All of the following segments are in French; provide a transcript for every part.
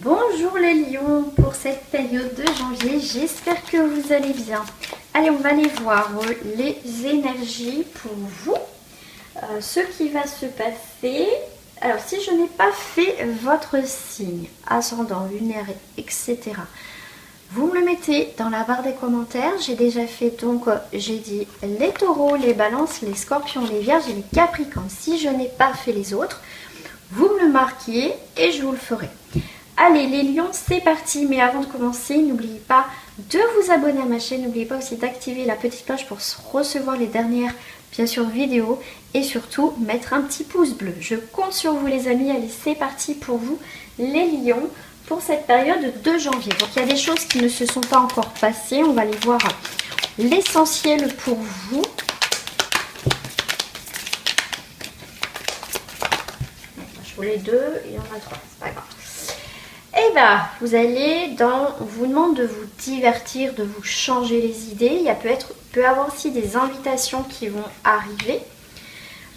Bonjour les lions, pour cette période de janvier, j'espère que vous allez bien. Allez, on va aller voir les énergies pour vous, ce qui va se passer. Alors, si je n'ai pas fait votre signe, ascendant, lunaire, etc., vous me le mettez dans la barre des commentaires. J'ai déjà fait, donc, j'ai dit les taureaux, les balances, les scorpions, les vierges et les capricornes. Si je n'ai pas fait les autres, vous me le marquez et je vous le ferai. Allez les lions, c'est parti. Mais avant de commencer, n'oubliez pas de vous abonner à ma chaîne. N'oubliez pas aussi d'activer la petite cloche pour recevoir les dernières, bien sûr, vidéos. Et surtout, mettre un petit pouce bleu. Je compte sur vous les amis. Allez, c'est parti pour vous les lions pour cette période de janvier. Donc il y a des choses qui ne se sont pas encore passées. On va aller voir l'essentiel pour vous. Je voulais deux, il y en a trois, c'est pas grave. Et bien, vous allez on vous demande de vous divertir, de vous changer les idées. Il peut y avoir aussi des invitations qui vont arriver.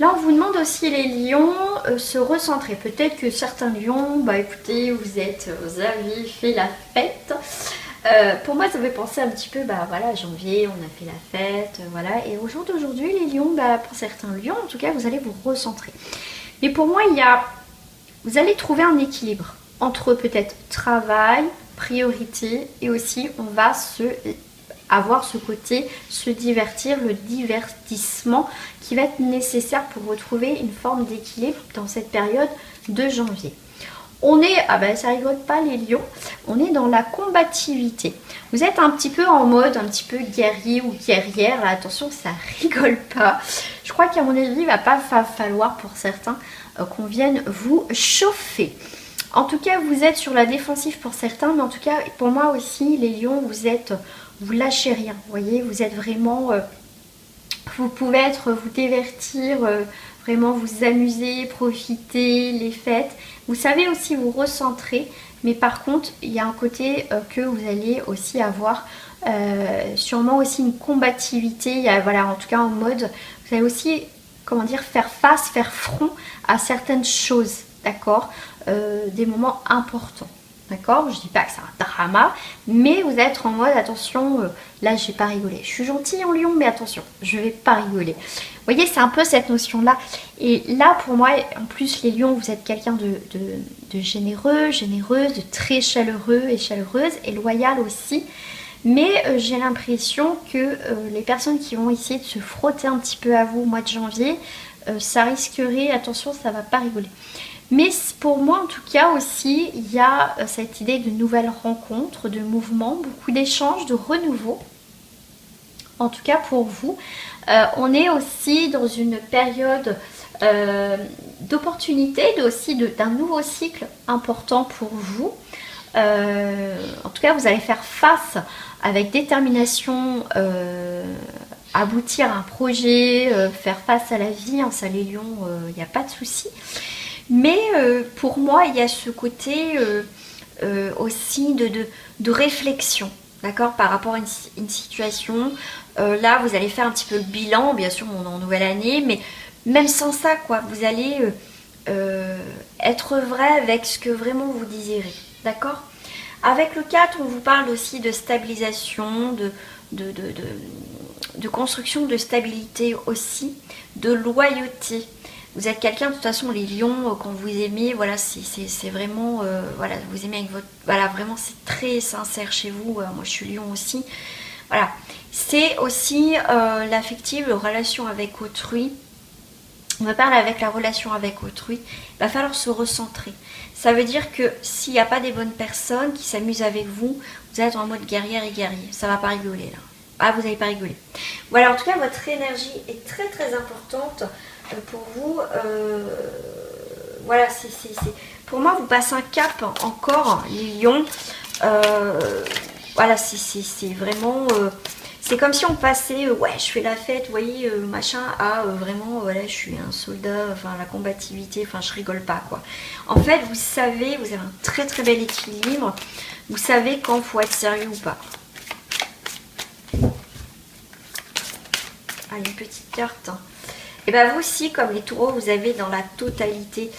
Là, on vous demande aussi les lions, se recentrer. Peut-être que certains lions, écoutez, vous avez fait la fête. Pour moi, ça fait penser un petit peu, voilà, janvier, on a fait la fête, voilà. Et au jour d'aujourd'hui, les lions, pour certains lions, en tout cas, vous allez vous recentrer. Mais pour moi, vous allez trouver un équilibre entre peut-être travail, priorité, et aussi on va avoir ce côté, se divertir, le divertissement qui va être nécessaire pour retrouver une forme d'équilibre dans cette période de janvier. On est, ça rigole pas les lions, on est dans la combativité. Vous êtes un petit peu en mode, un petit peu guerrier ou guerrière, là, attention, ça rigole pas. Je crois qu'à mon avis, il va pas falloir pour certains qu'on vienne vous chauffer. En tout cas, vous êtes sur la défensive pour certains, mais en tout cas, pour moi aussi, les lions, vous lâchez rien. Vous voyez, vous êtes vraiment, vous pouvez vous divertir, vraiment vous amuser, profiter, les fêtes. Vous savez aussi vous recentrer, mais par contre, il y a un côté que vous allez aussi avoir sûrement aussi une combativité. Il y a, voilà, en tout cas en mode, vous allez aussi, comment dire, faire front à certaines choses, d'accord, des moments importants. D'accord, je dis pas que c'est un drama, mais vous êtes en mode attention, là je vais pas rigoler. Je suis gentille en lion, mais attention, je vais pas rigoler. Vous voyez, c'est un peu cette notion-là. Et là, pour moi, en plus, les lions, vous êtes quelqu'un de généreux, généreuse, de très chaleureux et chaleureuse, et loyal aussi. Mais j'ai l'impression que les personnes qui vont essayer de se frotter un petit peu à vous au mois de janvier, ça risquerait, attention, ça va pas rigoler. Mais pour moi, en tout cas aussi, il y a cette idée de nouvelles rencontres, de mouvements, beaucoup d'échanges, de renouveau. En tout cas pour vous, on est aussi dans une période d'opportunité, aussi d'un nouveau cycle important pour vous. En tout cas, vous allez faire face avec détermination, aboutir à un projet, faire face à la vie. Hein, ça les lions, il n'y a pas de souci. Mais pour moi, il y a ce côté aussi de réflexion, d'accord, par rapport à une situation. Là, vous allez faire un petit peu le bilan, bien sûr, on est en nouvelle année, mais même sans ça, quoi, vous allez être vrai avec ce que vraiment vous désirez, d'accord. Avec le 4, on vous parle aussi de stabilisation, de construction, de stabilité aussi, de loyauté. Vous êtes quelqu'un, de toute façon, les lions, quand vous aimez, voilà, c'est vraiment, voilà, vous aimez avec votre, voilà, vraiment, c'est très sincère chez vous. Moi, je suis lion aussi. Voilà, c'est aussi l'affective, la relation avec autrui. On me parle avec la relation avec autrui. Il va falloir se recentrer. Ça veut dire que s'il n'y a pas des bonnes personnes qui s'amusent avec vous, vous êtes en mode guerrière et guerrier. Ça va pas rigoler là. Ah, vous n'allez pas rigoler. Voilà, en tout cas, votre énergie est très très importante. Pour vous, voilà, pour moi, vous passez un cap encore, les lions. Voilà, c'est vraiment, c'est comme si on passait, ouais, je fais la fête, vous voyez, machin, à vraiment, voilà, je suis un soldat, enfin, la combativité, enfin, je rigole pas, quoi. En fait, vous savez, vous avez un très très bel équilibre. Vous savez quand il faut être sérieux ou pas. Allez, une petite carte. Et bien vous aussi, comme les taureaux, vous avez dans la totalité,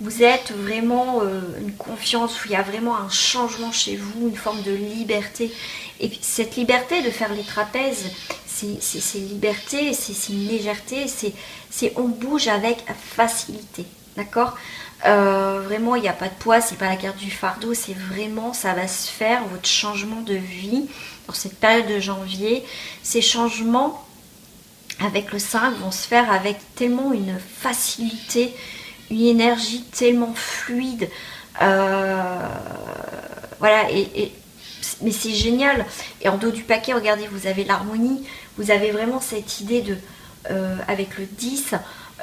Vous êtes vraiment une confiance où il y a vraiment un changement chez vous, une forme de liberté. Et cette liberté de faire les trapèzes, c'est liberté, c'est une légèreté, c'est on bouge avec facilité. D'accord. Vraiment, il n'y a pas de poids, c'est pas la carte du fardeau, c'est vraiment, ça va se faire, votre changement de vie dans cette période de janvier. Ces changements avec le 5 vont se faire avec tellement une facilité, une énergie tellement fluide. Voilà, mais c'est génial. Et en dos du paquet, regardez, vous avez l'harmonie, vous avez vraiment cette idée de, avec le 10,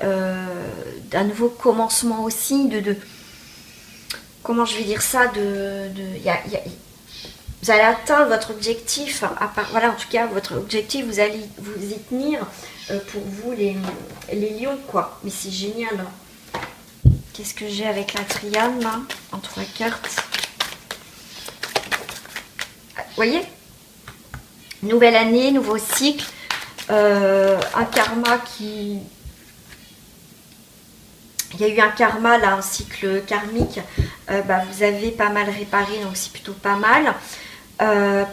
d'un nouveau commencement aussi, comment je vais dire ça, vous allez atteindre votre objectif, voilà, en tout cas votre objectif, vous allez vous y tenir, pour vous les lions, quoi. Mais c'est génial. Qu'est-ce que j'ai avec la triade là, en 3 cartes? Vous voyez, nouvelle année, nouveau cycle, un karma qui... Il y a eu un karma là, un cycle karmique, vous avez pas mal réparé, donc c'est plutôt pas mal.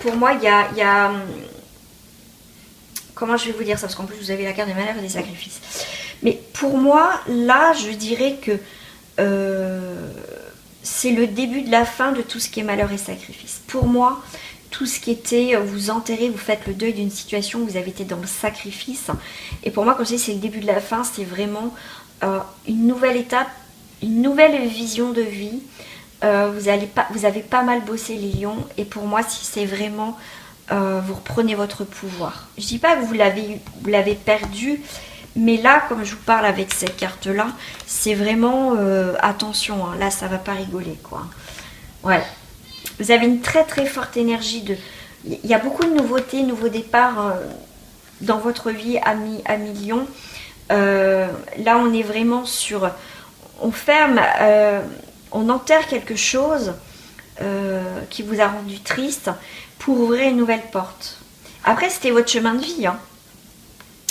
Pour moi, il y a... Comment je vais vous dire ça? Parce qu'en plus, vous avez la carte des malheurs et des sacrifices. Mais pour moi, là, je dirais que c'est le début de la fin de tout ce qui est malheur et sacrifice. Pour moi, tout ce qui était, vous enterrez, vous faites le deuil d'une situation où vous avez été dans le sacrifice. Et pour moi, quand je dis c'est le début de la fin, c'est vraiment une nouvelle étape, une nouvelle vision de vie. Vous avez pas mal bossé les lions. Et pour moi, si c'est vraiment... vous reprenez votre pouvoir. Je dis pas que vous l'avez perdu, mais là, comme je vous parle avec cette carte-là, c'est vraiment attention, hein, là, ça va pas rigoler, quoi. Ouais. Vous avez une très très forte énergie de... Il y a beaucoup de nouveautés, nouveaux départs dans votre vie à mi-lion. Là, on est vraiment sur... On ferme, on enterre quelque chose qui vous a rendu triste pour ouvrir une nouvelle porte. Après, c'était votre chemin de vie, hein.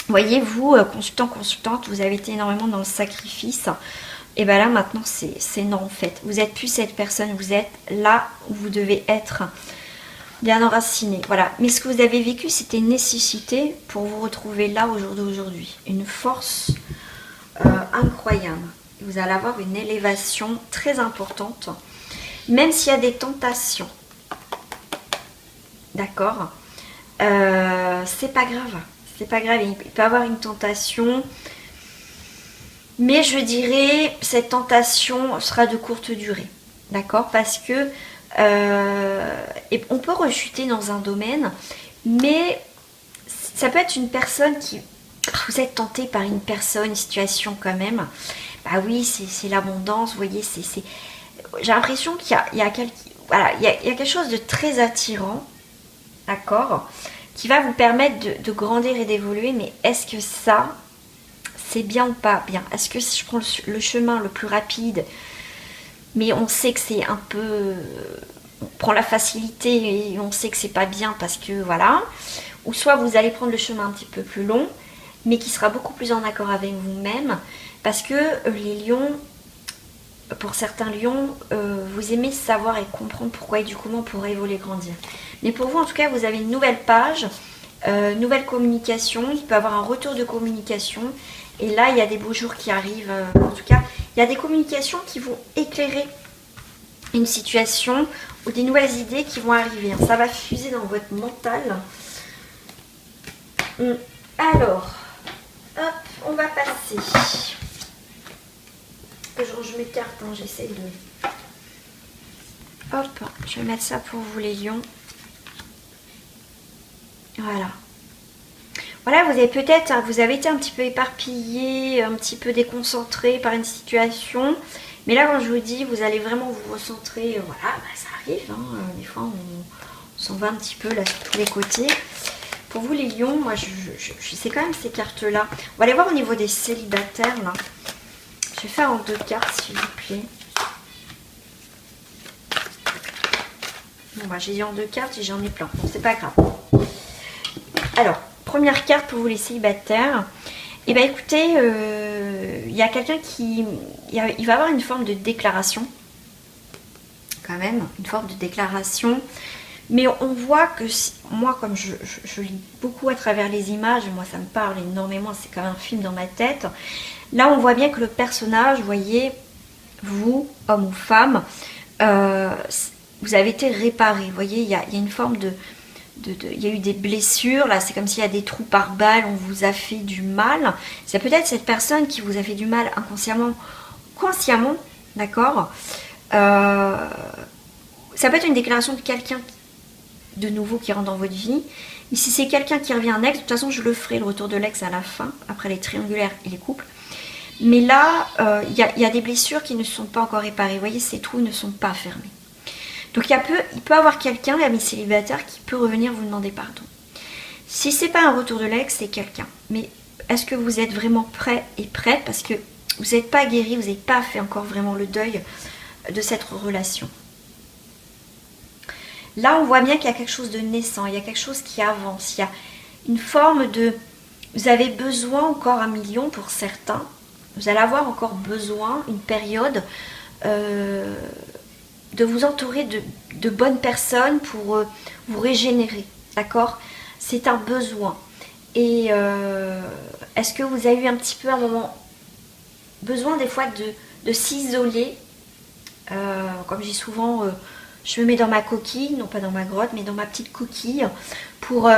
Voyez, vous, consultant, consultante, vous avez été énormément dans le sacrifice. Et bien là, maintenant, c'est non, en fait. Vous n'êtes plus cette personne, vous êtes là où vous devez être, bien enraciné. Voilà. Mais ce que vous avez vécu, c'était une nécessité pour vous retrouver là au jour d'aujourd'hui. Une force incroyable. Vous allez avoir une élévation très importante, même s'il y a des tentations. D'accord. C'est pas grave. C'est pas grave. Il peut y avoir une tentation. Mais je dirais, cette tentation sera de courte durée. D'accord. Parce que on peut rechuter dans un domaine. Mais ça peut être une personne qui... Vous êtes tenté par une personne, une situation quand même. Bah oui, c'est l'abondance. Vous voyez, j'ai l'impression qu'il y a quelque chose de très attirant. D'accord, qui va vous permettre de grandir et d'évoluer, mais est-ce que ça, c'est bien ou pas bien? Est-ce que si je prends le chemin le plus rapide, mais on sait que c'est un peu... On prend la facilité et on sait que c'est pas bien parce que voilà, ou soit vous allez prendre le chemin un petit peu plus long, mais qui sera beaucoup plus en accord avec vous-même, parce que les lions... Pour certains lions, vous aimez savoir et comprendre pourquoi et du comment pour évoluer, grandir. Mais pour vous, en tout cas, vous avez une nouvelle page, nouvelle communication. Il peut y avoir un retour de communication. Et là, il y a des beaux jours qui arrivent. En tout cas, il y a des communications qui vont éclairer une situation ou des nouvelles idées qui vont arriver. Ça va fuser dans votre mental. Alors, hop, on va passer... Je range mes cartes, hein, j'essaie de... Hop, je vais mettre ça pour vous les lions. Voilà. Voilà, vous avez peut-être, vous avez été un petit peu éparpillé, un petit peu déconcentré par une situation. Mais là, quand je vous dis, vous allez vraiment vous recentrer. Voilà, ça arrive. Hein, des fois, on s'en va un petit peu là sur tous les côtés. Pour vous les lions, moi, je sais quand même ces cartes-là. On va aller voir au niveau des célibataires, là. Je vais faire en 2 cartes, s'il vous plaît. Bon, bah, j'ai dit en 2 cartes et j'en ai plein. Bon, c'est pas grave. Alors, première carte pour vous les célibataires. Eh bien, écoutez, il y a quelqu'un qui... il va y avoir une forme de déclaration, quand même, une forme de déclaration. Mais on voit que, moi, comme je lis beaucoup à travers les images, moi ça me parle énormément, c'est comme un film dans ma tête. Là, on voit bien que le personnage, vous voyez, vous, homme ou femme, vous avez été réparé. Vous voyez, il y a une forme il y a eu des blessures, là, c'est comme s'il y a des trous par balle, on vous a fait du mal. C'est peut-être cette personne qui vous a fait du mal inconsciemment, consciemment, d'accord. Ça peut être une déclaration de quelqu'un de nouveau qui rentre dans votre vie. Et si c'est quelqu'un qui revient en ex, de toute façon, je le ferai, le retour de l'ex à la fin, après les triangulaires et les couples. Mais là, il y a des blessures qui ne sont pas encore réparées. Vous voyez, ces trous ne sont pas fermés. Donc il peut avoir quelqu'un, l'ami célibataire, qui peut revenir vous demander pardon. Si c'est pas un retour de l'ex, c'est quelqu'un. Mais est-ce que vous êtes vraiment prêt et prête? Parce que vous n'êtes pas guéri, vous n'avez pas fait encore vraiment le deuil de cette relation. Là, on voit bien qu'il y a quelque chose de naissant, il y a quelque chose qui avance, il y a une forme de... Vous avez besoin encore 1 million pour certains. Vous allez avoir encore besoin, une période... de vous entourer de bonnes personnes pour vous régénérer, d'accord? C'est un besoin. Et est-ce que vous avez eu un petit peu un moment besoin des fois de s'isoler, comme je dis souvent, je me mets dans ma coquille, non pas dans ma grotte, mais dans ma petite coquille, pour,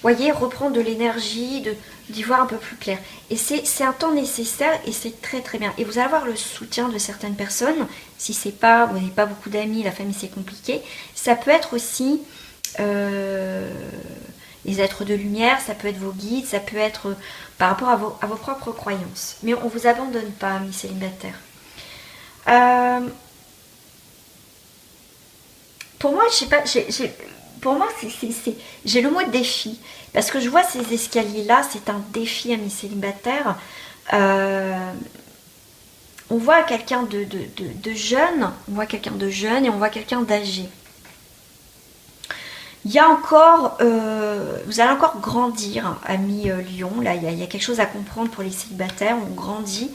voyez, reprendre de l'énergie, d'y voir un peu plus clair. Et c'est un temps nécessaire et c'est très très bien. Et vous allez avoir le soutien de certaines personnes. Si c'est pas, vous n'avez pas beaucoup d'amis, la famille c'est compliqué. Ça peut être aussi les êtres de lumière, ça peut être vos guides, ça peut être par rapport à vos propres croyances. Mais on ne vous abandonne pas, amis célibataires. Pour moi, je sais pas, pour moi, j'ai le mot défi. Parce que je vois ces escaliers-là, c'est un défi, amis célibataires. On voit quelqu'un de jeune, on voit quelqu'un de jeune et on voit quelqu'un d'âgé. Il y a encore, vous allez encore grandir, amis Lion. Là, il y a quelque chose à comprendre pour les célibataires. On grandit.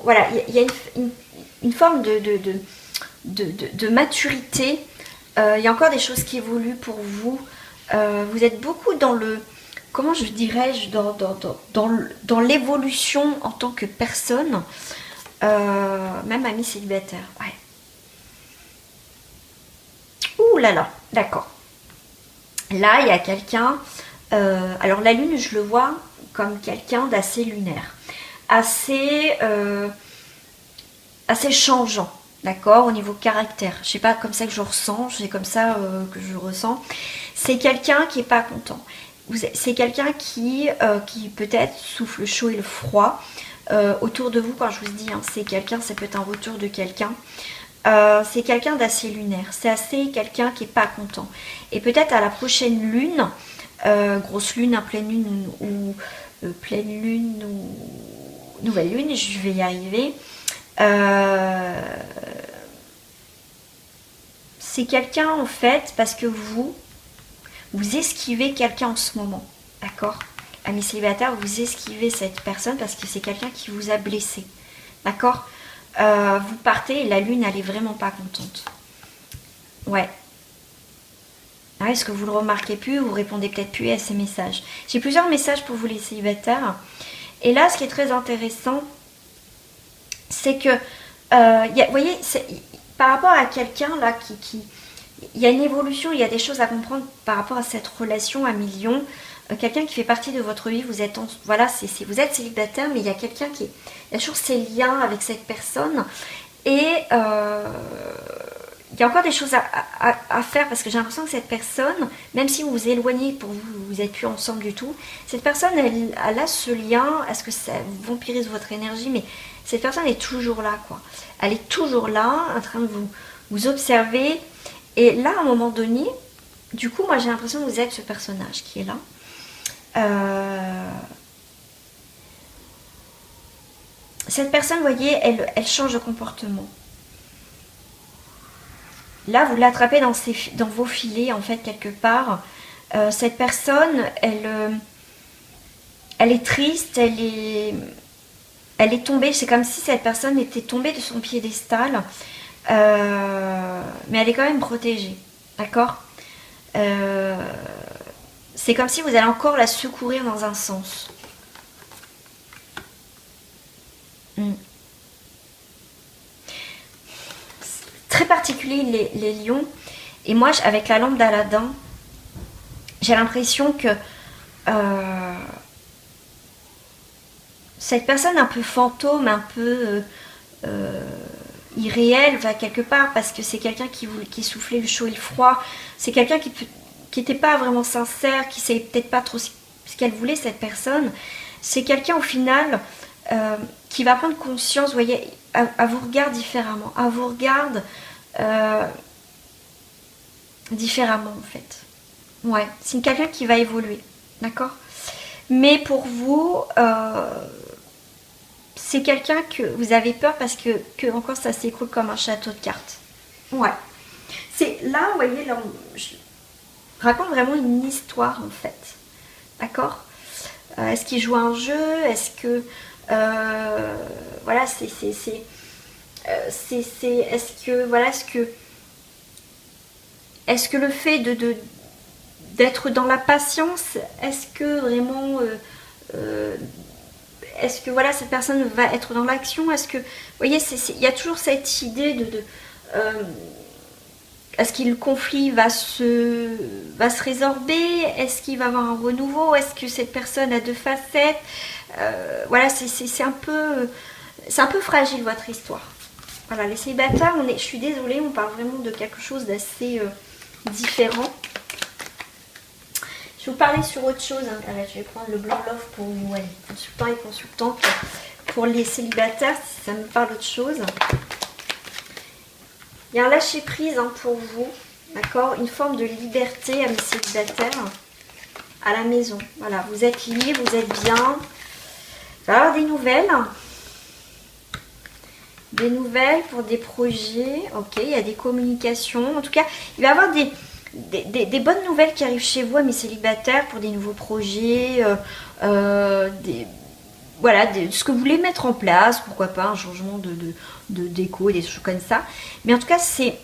Voilà, il y a une forme de maturité. Il y a encore des choses qui évoluent pour vous. Vous êtes beaucoup dans le, comment je dirais-je, dans l'évolution en tant que personne, même amis célibataires. Ouais. Ouh là là, d'accord. Là, il y a quelqu'un, alors la lune, je le vois comme quelqu'un d'assez lunaire, assez changeant. D'accord, au niveau caractère. Je sais pas comme ça que je ressens, c'est comme ça que je ressens. C'est quelqu'un qui est pas content. C'est quelqu'un qui peut-être souffle le chaud et le froid autour de vous. Quand je vous dis, hein, c'est quelqu'un, ça peut être un retour de quelqu'un. C'est quelqu'un d'assez lunaire. C'est assez quelqu'un qui est pas content. Et peut-être à la prochaine lune, grosse lune, pleine lune ou pleine lune ou nouvelle lune, je vais y arriver. C'est quelqu'un en fait parce que vous esquivez quelqu'un en ce moment, d'accord? Amis célibataires, vous esquivez cette personne parce que c'est quelqu'un qui vous a blessé, d'accord? Vous partez et la lune elle est vraiment pas contente. Ouais. Ah, est-ce que vous le remarquez plus? Vous répondez peut-être plus à ces messages. J'ai plusieurs messages pour vous les célibataires. Et là, ce qui est très intéressant, c'est que, vous voyez, par rapport à quelqu'un là il y a une évolution, il y a des choses à comprendre par rapport à cette relation à millions. Quelqu'un qui fait partie de votre vie, vous êtes, voilà, vous êtes célibataire, mais il y a quelqu'un il y a toujours ces liens avec cette personne. Et il y a encore des choses à faire parce que j'ai l'impression que cette personne, même si vous vous éloignez, pour vous n'êtes plus ensemble du tout, cette personne, elle a ce lien, est-ce que ça vampirise votre énergie, mais cette personne est toujours là, quoi. Elle est toujours là, en train de vous observer. Et là, à un moment donné, du coup, moi j'ai l'impression que vous êtes ce personnage qui est là. Cette personne, vous voyez, elle change de comportement. Là, vous l'attrapez dans vos filets, en fait, quelque part. Cette personne, elle est triste, elle est elle est tombée, c'est comme si cette personne était tombée de son piédestal, mais elle est quand même protégée, d'accord. C'est comme si vous allez encore la secourir dans un sens. Très particulier les lions. Et moi, avec la lampe d'Aladin, j'ai l'impression que cette personne un peu fantôme, un peu irréelle, va quelque part, parce que c'est quelqu'un qui soufflait le chaud et le froid. C'est quelqu'un qui n'était pas vraiment sincère, qui savait peut-être pas trop ce qu'elle voulait, cette personne. C'est quelqu'un au final qui va prendre conscience, vous voyez, elle vous regarde différemment. Elle vous regarde différemment en fait. Ouais, c'est quelqu'un qui va évoluer, d'accord. Mais pour vous, c'est quelqu'un que vous avez peur parce que encore ça s'écroule comme un château de cartes. Ouais. C'est là, vous voyez, là, je raconte vraiment une histoire en fait. D'accord. Est-ce qu'il joue un jeu? Est-ce que voilà, est-ce que voilà, est-ce que le fait d'être dans la patience, est-ce que vraiment est-ce que voilà, cette personne va être dans l'action? Est-ce que, vous voyez, il y a toujours cette idée est-ce que le conflit va se résorber? Est-ce qu'il va y avoir un renouveau? Est-ce que cette personne a deux facettes? Voilà, c'est un peu fragile votre histoire. Voilà, les célibataires, je suis désolée, on parle vraiment de quelque chose d'assez différent. Je vais vous parler sur autre chose. Hein. Allez, je vais prendre le blanc love pour vous, allez, consultants et consultantes. Pour les célibataires, si ça me parle d'autre chose. Il y a un lâcher prise hein, pour vous, d'accord, une forme de liberté à mes célibataires à la maison. Voilà, vous êtes libre, vous êtes bien. Il va y avoir des nouvelles. Des nouvelles pour des projets. Ok, il y a des communications. En tout cas, il va y avoir des bonnes nouvelles qui arrivent chez vous à mes célibataires pour des nouveaux projets. Voilà, ce que vous voulez mettre en place, pourquoi pas un changement de déco, des choses comme ça. Mais en tout cas, c'est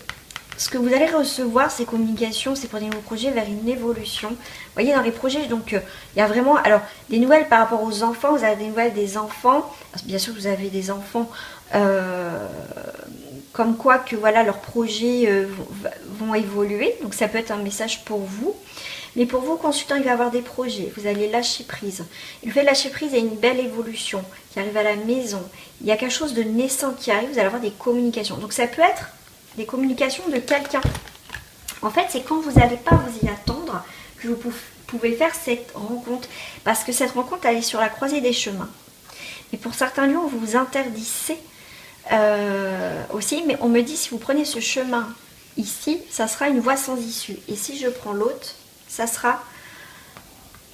ce que vous allez recevoir, ces communications, c'est pour des nouveaux projets vers une évolution. Vous voyez, dans les projets, donc, il y a vraiment, alors, des nouvelles par rapport aux enfants, vous avez des nouvelles des enfants. Bien sûr, vous avez des enfants, comme quoi que, voilà, leurs projets vont évoluer. Donc, ça peut être un message pour vous. Mais pour vous, consultants, il va y avoir des projets. Vous allez lâcher prise. Et le fait de lâcher prise, il y a une belle évolution qui arrive à la maison. Il y a quelque chose de naissant qui arrive. Vous allez avoir des communications. Donc, ça peut être des communications de quelqu'un. En fait, c'est quand vous n'allez pas vous y attendre que vous pouvez faire cette rencontre. Parce que cette rencontre, elle est sur la croisée des chemins. Et pour certains lieux, vous vous interdissez aussi. Mais on me dit, si vous prenez ce chemin ici, ça sera une voie sans issue. Et si je prends l'autre, ça sera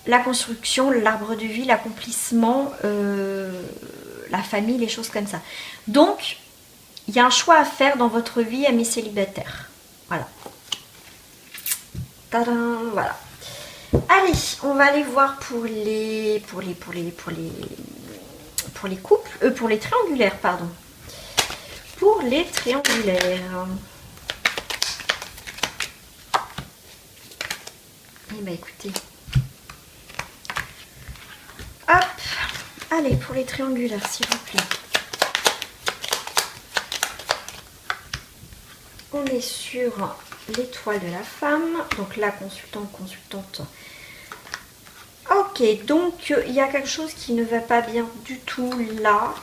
la construction, l'arbre de vie, l'accomplissement, la famille, les choses comme ça. Donc, il y a un choix à faire dans votre vie, amis célibataires. Voilà. Tadam, voilà. Allez, on va aller voir pour les couples, pour les triangulaires, pardon. Pour les triangulaires. Eh bien, écoutez. Hop. Allez, pour les triangulaires, s'il vous plaît. On est sur l'étoile de la femme. Donc là, consultante. Ok, donc il y a quelque chose qui ne va pas bien du tout là.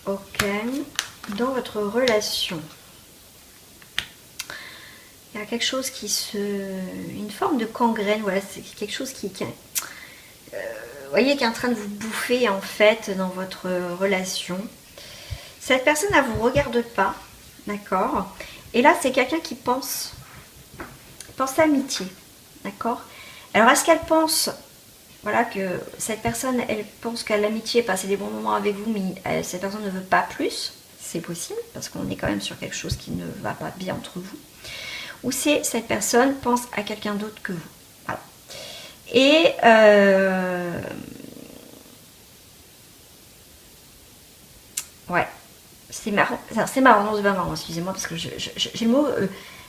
Ok. Dans votre relation. Il y a quelque chose une forme de gangrène, voilà, c'est quelque chose vous voyez, qui est en train de vous bouffer en fait dans votre relation. Cette personne, elle ne vous regarde pas, d'accord. Et là, c'est quelqu'un qui pense amitié, d'accord. Alors, est-ce qu'elle pense, voilà, que cette personne, elle pense qu'à l'amitié, passer des bons moments avec vous, mais cette personne ne veut pas plus? C'est possible, parce qu'on est quand même sur quelque chose qui ne va pas bien entre vous. Ou c'est cette personne pense à quelqu'un d'autre que vous. Voilà. Et Ouais, c'est marrant. C'est marrant, non, c'est pas marrant, excusez-moi, parce que j'ai le mot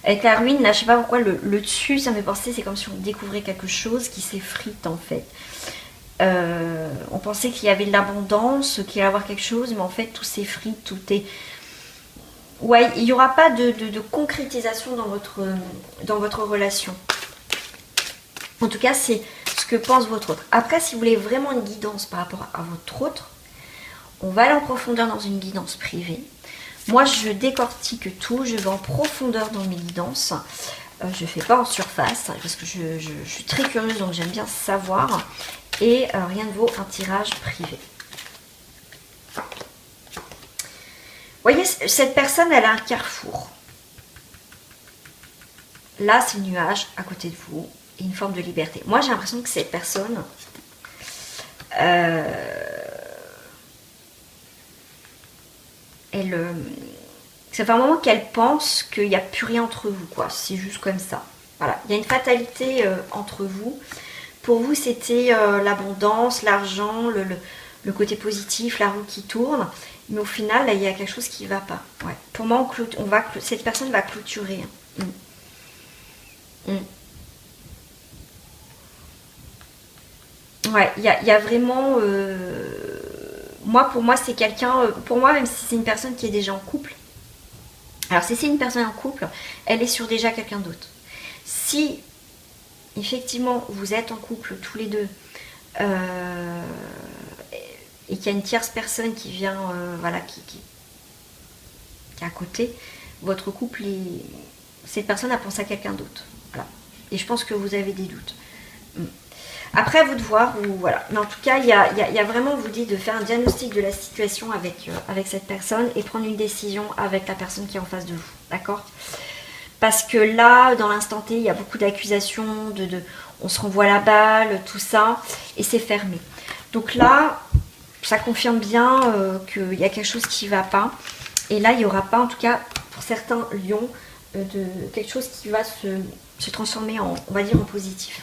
avec la ruine, là, je sais pas pourquoi, le dessus, ça me fait penser, c'est comme si on découvrait quelque chose qui s'effrite en fait. On pensait qu'il y avait de l'abondance, qu'il allait y avoir quelque chose, mais en fait, tout s'effrite, tout est. Ouais, il n'y aura pas de concrétisation dans votre relation. En tout cas, c'est ce que pense votre autre. Après, si vous voulez vraiment une guidance par rapport à votre autre, on va aller en profondeur dans une guidance privée. Moi, je décortique tout, je vais en profondeur dans mes guidances. Je ne fais pas en surface, parce que je suis très curieuse, donc j'aime bien savoir. Et rien ne vaut un tirage privé. Vous voyez, cette personne, elle a un carrefour. Là, c'est le nuage à côté de vous, et une forme de liberté. Moi, j'ai l'impression que cette personne... ça fait un moment qu'elle pense qu'il n'y a plus rien entre vous, quoi. C'est juste comme ça. Voilà, il y a une fatalité entre vous. Pour vous, c'était l'abondance, l'argent, le côté positif, la roue qui tourne. Mais au final, là, il y a quelque chose qui ne va pas. Ouais. Pour moi, cette personne va clôturer. Ouais, il y a vraiment... pour moi, c'est quelqu'un... pour moi, même si c'est une personne qui est déjà en couple, alors si c'est une personne en couple, elle est sur déjà quelqu'un d'autre. Si, effectivement, vous êtes en couple tous les deux, et qu'il y a une tierce personne qui vient, voilà, qui est à côté, votre couple, cette personne a pensé à quelqu'un d'autre. Voilà. Et je pense que vous avez des doutes. Après, à vous de voir, ou voilà. Mais en tout cas, il y a vraiment, on vous dit, de faire un diagnostic de la situation avec cette personne et prendre une décision avec la personne qui est en face de vous. D'accord? Parce que là, dans l'instant T, il y a beaucoup d'accusations, on se renvoie la balle, tout ça, et c'est fermé. Donc là, ça confirme bien qu'il y a quelque chose qui ne va pas. Et là, il n'y aura pas, en tout cas, pour certains lions, quelque chose qui va se transformer en, on va dire, en positif.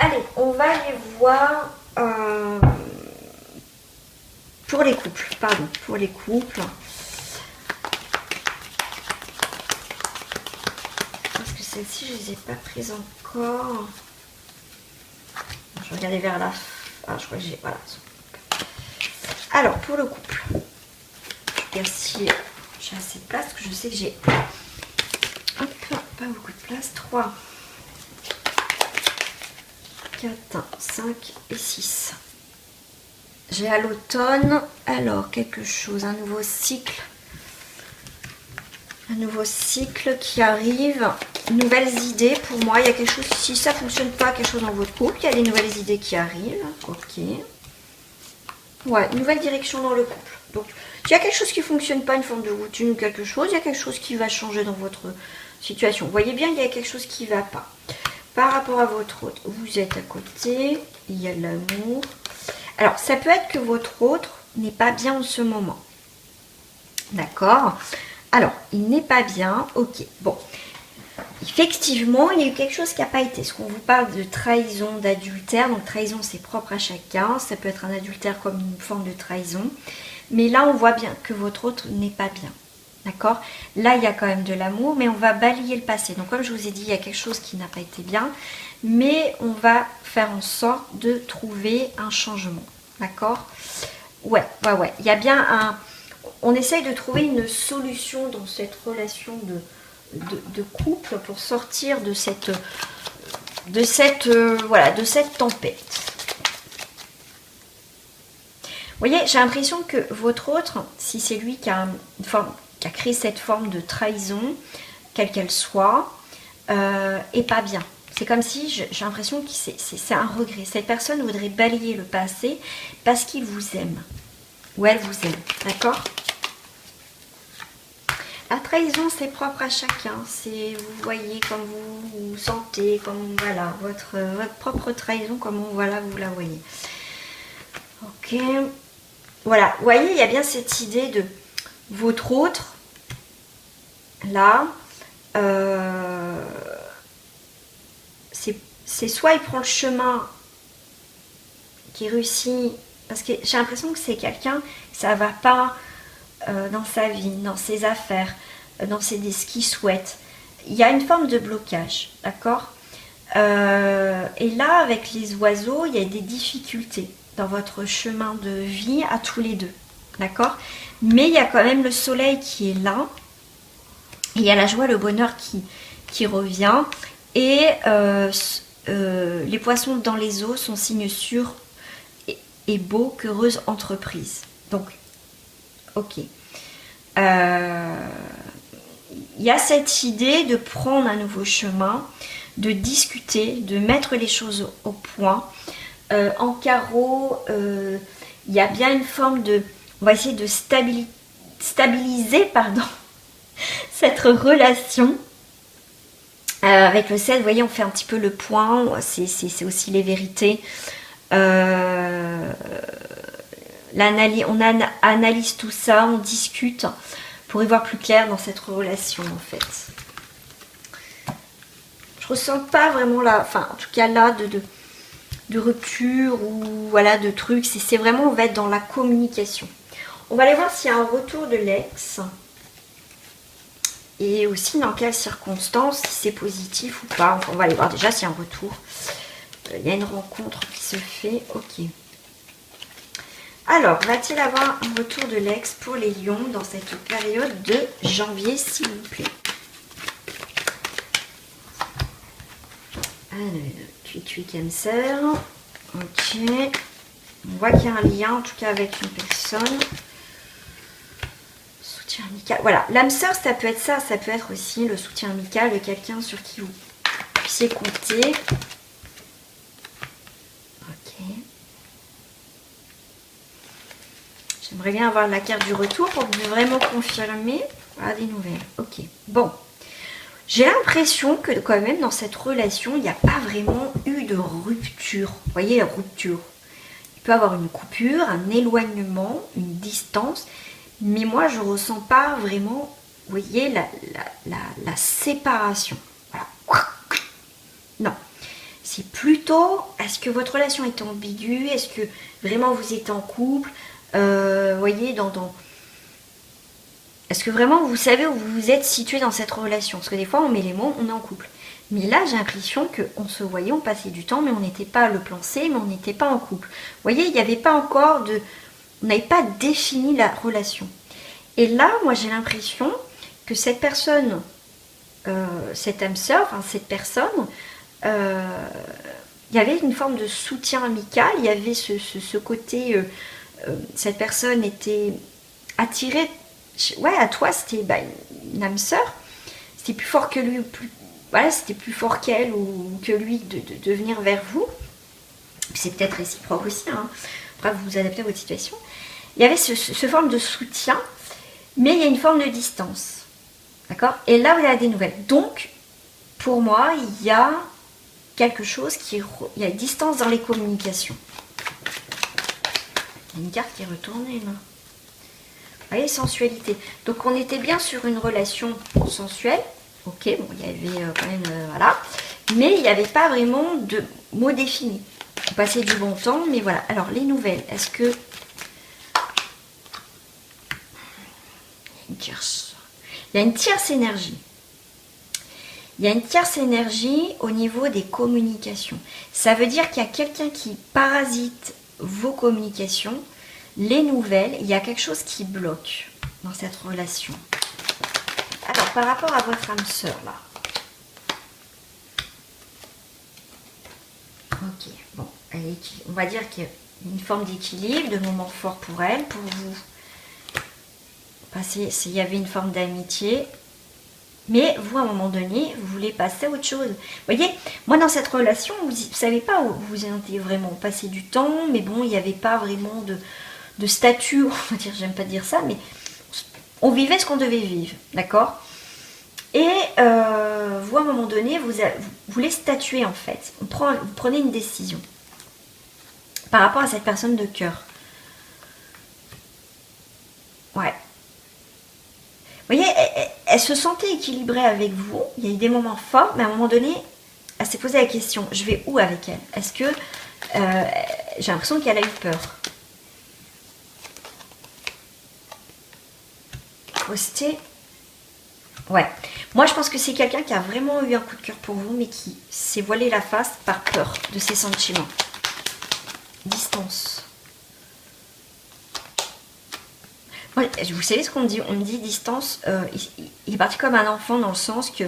Allez, on va aller voir pour les couples. Pardon, pour les couples. Parce que celles-ci, je ne les ai pas prises encore. Je vais regarder vers la fin. Ah, je crois que j'ai... Voilà. Alors, pour le couple. Je regarde si j'ai assez de place, parce que je sais que j'ai... Hop, pas beaucoup de place. 3, 4, 5 et 6. J'ai à l'automne, alors quelque chose, un nouveau cycle. Un nouveau cycle qui arrive. Nouvelles idées pour moi. Il y a quelque chose, si ça ne fonctionne pas, quelque chose dans votre couple, il y a des nouvelles idées qui arrivent. Ok. Ouais, nouvelle direction dans le couple. Donc, s'il y a quelque chose qui ne fonctionne pas, une forme de routine ou quelque chose, il y a quelque chose qui va changer dans votre situation. Vous voyez bien, il y a quelque chose qui ne va pas. Par rapport à votre autre, vous êtes à côté, il y a de l'amour. Alors, ça peut être que votre autre n'est pas bien en ce moment. D'accord? Alors, il n'est pas bien, ok. Bon, effectivement, il y a eu quelque chose qui n'a pas été. Est-ce qu'on vous parle de trahison, d'adultère? Donc, trahison, c'est propre à chacun. Ça peut être un adultère comme une forme de trahison. Mais là, on voit bien que votre autre n'est pas bien. D'accord? Là, il y a quand même de l'amour, mais on va balayer le passé. Donc, comme je vous ai dit, il y a quelque chose qui n'a pas été bien, mais on va faire en sorte de trouver un changement. D'accord? Ouais. Il y a bien un... On essaye de trouver une solution dans cette relation de couple pour sortir de cette tempête. Vous voyez, j'ai l'impression que votre autre, si c'est lui qui a créé cette forme de trahison, quelle qu'elle soit, est pas bien. C'est comme si j'ai l'impression que c'est un regret. Cette personne voudrait balayer le passé parce qu'il vous aime. Ou elle vous aime. D'accord? La trahison, c'est propre à chacun. C'est, vous voyez comme vous vous sentez, comme voilà, votre propre trahison, comme voilà, vous la voyez. Ok. Voilà, vous voyez, il y a bien cette idée de votre autre, là, c'est soit il prend le chemin qui réussit Parce que j'ai l'impression que c'est quelqu'un, ça va pas dans sa vie, dans ses affaires, dans ce qu'il souhaite. Il y a une forme de blocage, d'accord. Et là, avec les oiseaux, il y a des difficultés dans votre chemin de vie à tous les deux, d'accord. Mais il y a quand même le soleil qui est là. Il y a la joie, le bonheur qui revient. Et les poissons dans les eaux sont signes sûrs et beaux qu'heureuse entreprise. Donc, ok. Il y a cette idée de prendre un nouveau chemin, de discuter, de mettre les choses au point. En carreau, il y a bien une forme de... On va essayer de stabiliser, pardon, cette relation. Avec le 7, vous voyez, on fait un petit peu le point. C'est aussi les vérités. On analyse tout ça, on discute pour y voir plus clair dans cette relation, en fait. Je ressens pas vraiment là, enfin, en tout cas là, de rupture ou voilà, de trucs. C'est vraiment, on va être dans la communication. On va aller voir s'il y a un retour de l'ex. Et aussi dans quelles circonstances, si c'est positif ou pas. Enfin, on va aller voir déjà s'il y a un retour. Il y a une rencontre qui se fait. Ok. Alors, va-t-il avoir un retour de l'ex pour les lions dans cette période de janvier, s'il vous plaît? Alors, cuit cancer. Ok. On voit qu'il y a un lien, en tout cas avec une personne. Soutien amical. Voilà, l'âme sœur, ça peut être ça. Ça peut être aussi le soutien amical de quelqu'un sur qui vous puissiez compter. Ok. J'aimerais bien avoir la carte du retour pour vraiment confirmer. Voilà, des nouvelles. Ok. Bon. J'ai l'impression que quand même dans cette relation, il n'y a pas vraiment eu de rupture. Vous voyez, la rupture. Il peut y avoir une coupure, un éloignement, une distance. Mais moi, je ne ressens pas vraiment, vous voyez, la séparation. Voilà. Non. C'est plutôt, est-ce que votre relation est ambiguë? Est-ce que vraiment vous êtes en couple? Vous voyez, est-ce que vraiment vous savez où vous vous êtes situé dans cette relation? Parce que des fois, on met les mots, on est en couple. Mais là, j'ai l'impression qu'on se voyait, on passait du temps, mais on n'était pas le plan C, mais on n'était pas en couple. Vous voyez, il n'y avait pas encore de... On n'avait pas défini la relation. Et là, moi, j'ai l'impression que cette personne, cette âme sœur, enfin, cette personne, il y avait une forme de soutien amical. Il y avait ce côté... cette personne était attirée... Ouais, à toi, c'était une âme sœur. C'était plus fort que lui, voilà, c'était plus fort qu'elle ou que lui de venir vers vous. C'est peut-être réciproque aussi, hein. Après, vous vous adaptez à votre situation. Il y avait ce forme de soutien, mais il y a une forme de distance. D'accord? Et là, vous avez des nouvelles. Donc, pour moi, il y a quelque chose il y a une distance dans les communications. Il y a une carte qui est retournée, là. Vous voyez, sensualité. Donc, on était bien sur une relation sensuelle. Ok, bon, il y avait quand même... voilà. Mais il n'y avait pas vraiment de mots définis. On passait du bon temps, mais voilà. Alors, les nouvelles, est-ce que... Il y a une tierce énergie. Il y a une tierce énergie au niveau des communications. Ça veut dire qu'il y a quelqu'un qui parasite vos communications, les nouvelles. Il y a quelque chose qui bloque dans cette relation. Alors, par rapport à votre âme sœur, là. Ok, bon. On va dire qu'il y a une forme d'équilibre, de moments forts pour elle, pour vous. S'il y avait une forme d'amitié, mais vous, à un moment donné, vous voulez passer à autre chose. Vous voyez, moi, dans cette relation, vous ne savez pas où vous étiez vraiment passé du temps, mais bon, il n'y avait pas vraiment de statut, on va dire, j'aime pas dire ça, mais on vivait ce qu'on devait vivre, d'accord? Et vous, à un moment donné, vous voulez statuer, en fait. Vous prenez une décision par rapport à cette personne de cœur. Ouais. Vous voyez, elle se sentait équilibrée avec vous. Il y a eu des moments forts, mais à un moment donné, elle s'est posé la question, je vais où avec elle? Est-ce que j'ai l'impression qu'elle a eu peur? fausseté. Ouais. Moi, je pense que c'est quelqu'un qui a vraiment eu un coup de cœur pour vous, mais qui s'est voilé la face par peur de ses sentiments. Distance. Moi, vous savez ce qu'on me dit? On me dit distance, il est parti comme un enfant dans le sens que,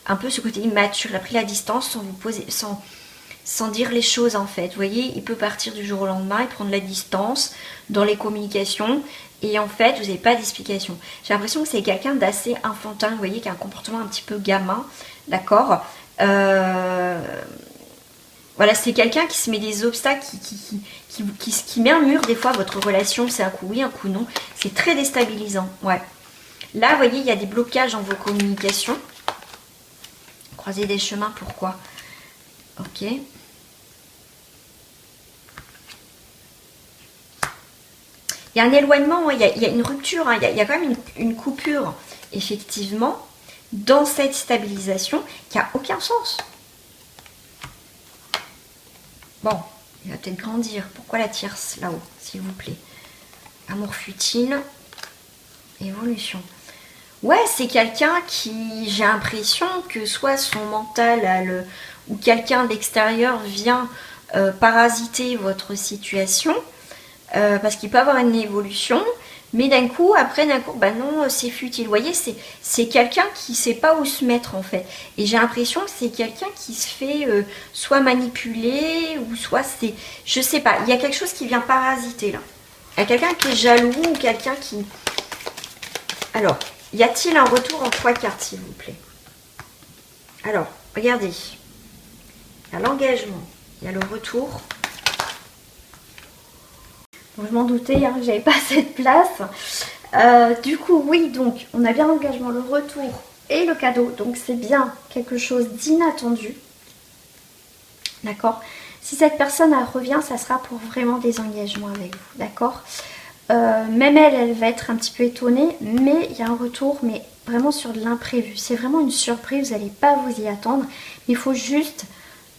un peu ce côté immature, il a pris la distance sans vous poser, sans dire les choses en fait. Vous voyez, il peut partir du jour au lendemain et prendre la distance dans les communications et en fait, vous n'avez pas d'explication. J'ai l'impression que c'est quelqu'un d'assez enfantin, vous voyez, qui a un comportement un petit peu gamin, d'accord. Voilà, c'est quelqu'un qui se met des obstacles, qui met un mur des fois à votre relation, c'est un coup oui, un coup non. C'est très déstabilisant, ouais. Là, vous voyez, il y a des blocages dans vos communications. Croiser des chemins, pourquoi? Ok. Il y a un éloignement, il y a une rupture, hein, il y a quand même une coupure, effectivement, dans cette stabilisation qui n'a aucun sens. Bon, il va peut-être grandir. Pourquoi la tierce là-haut, s'il vous plaît? Amour futile, évolution. Ouais, c'est quelqu'un qui, j'ai l'impression que soit son mental ou quelqu'un d'extérieur vient parasiter votre situation parce qu'il peut avoir une évolution, mais d'un coup, bah non, c'est futile. Vous voyez, c'est quelqu'un qui ne sait pas où se mettre en fait. Et j'ai l'impression que c'est quelqu'un qui se fait soit manipuler ou soit c'est, je sais pas, il y a quelque chose qui vient parasiter là. Il y a quelqu'un qui est jaloux ou quelqu'un qui... Alors, y a-t-il un retour en 3 cartes, s'il vous plaît? Alors, regardez. Il y a l'engagement, il y a le retour. Donc, je m'en doutais, hein, que j'avais pas cette place. Du coup, oui, donc, on a bien l'engagement, le retour et le cadeau. Donc, c'est bien quelque chose d'inattendu. D'accord? Si cette personne elle revient, ça sera pour vraiment des engagements avec vous. D'accord? Même elle va être un petit peu étonnée, mais il y a un retour, mais vraiment sur de l'imprévu. C'est vraiment une surprise, vous n'allez pas vous y attendre. Il faut juste,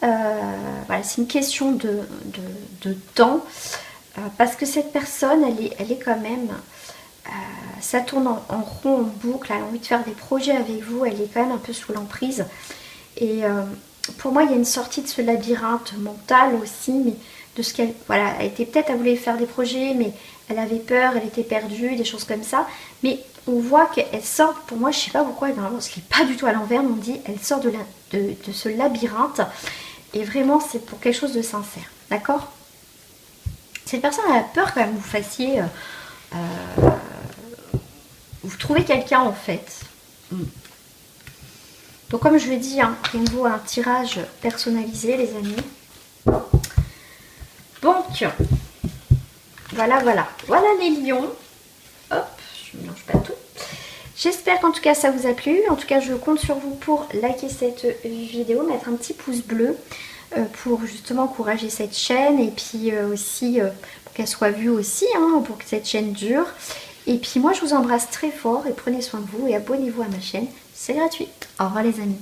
voilà, c'est une question de temps, parce que cette personne, elle est quand même, ça tourne en rond, en boucle, elle a envie de faire des projets avec vous, elle est quand même un peu sous l'emprise. Et pour moi, il y a une sortie de ce labyrinthe mental aussi, mais de ce qu'elle, voilà, elle était peut-être, elle voulait faire des projets, mais elle avait peur, elle était perdue, des choses comme ça. Mais on voit qu'elle sort, pour moi, je sais pas pourquoi, normalement, ce n'est pas du tout à l'envers, mais on dit, elle sort de ce labyrinthe. Et vraiment, c'est pour quelque chose de sincère, d'accord? Cette personne a peur quand même que vous fassiez... vous trouvez quelqu'un en fait. Donc comme je l'ai dit, hein, prenez-vous un tirage personnalisé les amis. Donc, voilà les lions. Hop, je ne mélange pas tout. J'espère qu'en tout cas ça vous a plu. En tout cas, je compte sur vous pour liker cette vidéo, mettre un petit pouce bleu pour justement encourager cette chaîne et puis aussi pour qu'elle soit vue aussi, hein, pour que cette chaîne dure. Et puis moi, je vous embrasse très fort et prenez soin de vous et abonnez-vous à ma chaîne. C'est gratuit. Au revoir les amis.